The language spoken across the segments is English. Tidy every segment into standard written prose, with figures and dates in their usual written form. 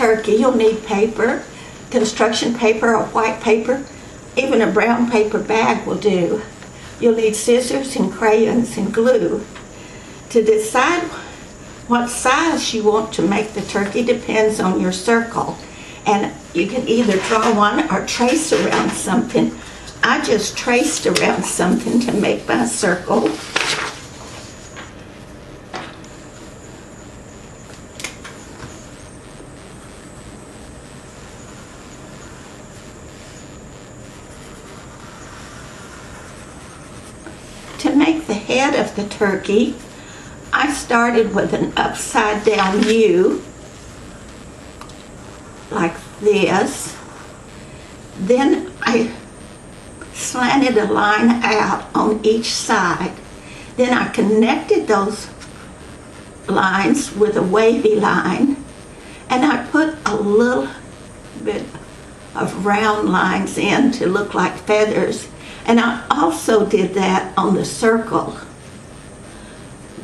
turkey, you'll need paper, construction paper or white paper. Even a brown paper bag will do. You'll need scissors and crayons and glue. To decide what size you want to make the turkey depends on your circle. And you can either draw one or trace around something. I just traced around something to make my circle. To make the head of the turkey, I started with an upside down U, like this. Then I slanted a line out on each side. Then I connected those lines with a wavy line, and I put a little bit of round lines in to look like feathers. And I also did that on the circle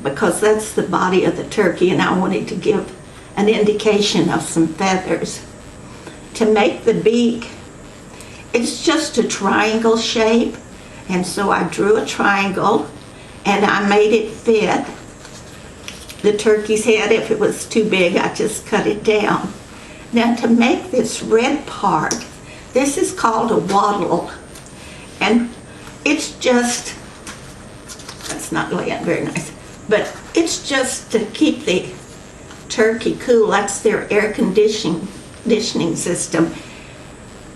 because that's the body of the turkey, and I wanted to give an indication of some feathers. To make the beak, it's just a triangle shape, and so I drew a triangle and I made it fit the turkey's head. If it was too big, I just cut it down. Now to make this red part, this is called a wattle. And it's just, that's not laying very nice, but it's just to keep the turkey cool. That's their air conditioning system.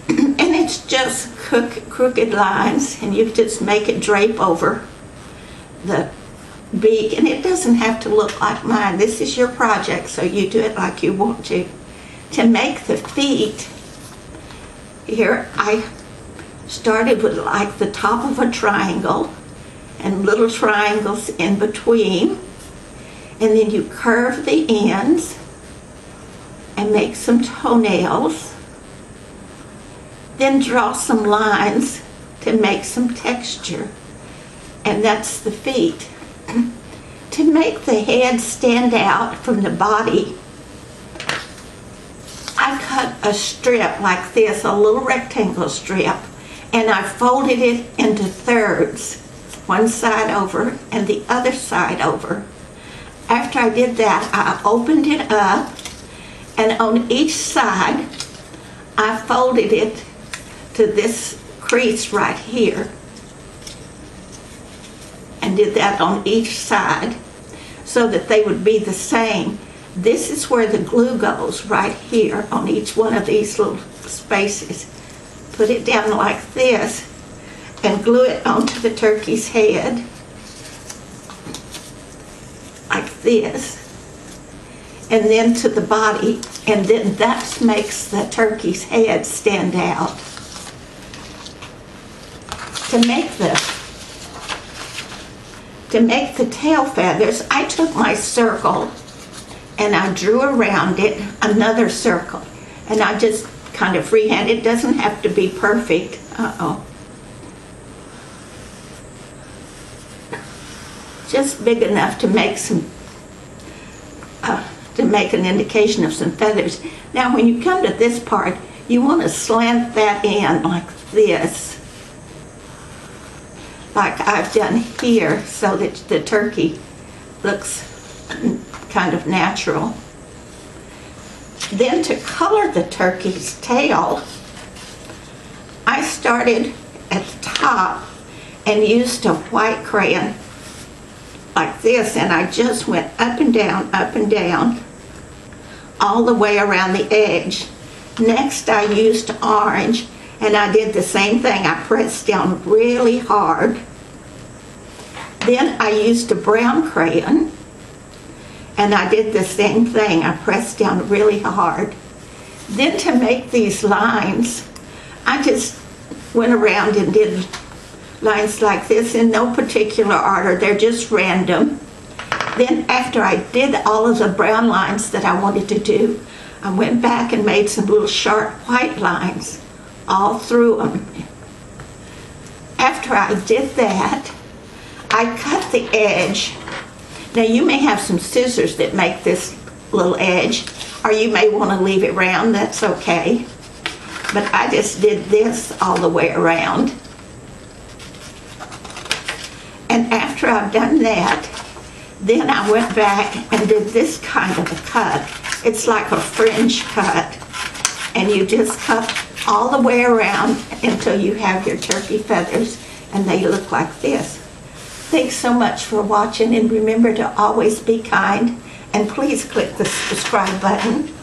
And it's just crooked lines, and you just make it drape over the beak. And it doesn't have to look like mine. This is your project, so you do it like you want to. To make the feet, here I started with like the top of a triangle and little triangles in between, and then you curve the ends and make some toenails, then draw some lines to make some texture, and that's the feet. To make the head stand out from the body, I cut a strip like this, a little rectangle strip, and I folded it into thirds, one side over and the other side over. After I did that, I opened it up, and on each side, I folded it to this crease right here, and did that on each side so that they would be the same. This is where the glue goes, right here on each one of these little spaces. Put it down like this and glue it onto the turkey's head like this, and then to the body, and then that makes the turkey's head stand out. To make the tail feathers, I took my circle and I drew around it another circle, and I just kind of freehand. It doesn't have to be perfect. Just big enough to make some, to make an indication of some feathers. Now when you come to this part, you want to slant that in like this, like I've done here, so that the turkey looks kind of natural. Then to color the turkey's tail, I started at the top and used a white crayon like this, and I just went up and down, all the way around the edge. Next I used orange, and I did the same thing. I pressed down really hard. Then I used a brown crayon, and I did the same thing. I pressed down really hard. Then to make these lines, I just went around and did lines like this in no particular order. They're just random. Then after I did all of the brown lines that I wanted to do, I went back and made some little sharp white lines all through them. After I did that, I cut the edge. Now you may have some scissors that make this little edge, or you may want to leave it round, that's okay. But I just did this all the way around. And after I've done that, then I went back and did this kind of a cut. It's like a fringe cut. And you just cut all the way around until you have your turkey feathers, and they look like this. Thanks so much for watching, and remember to always be kind, and please click the subscribe button.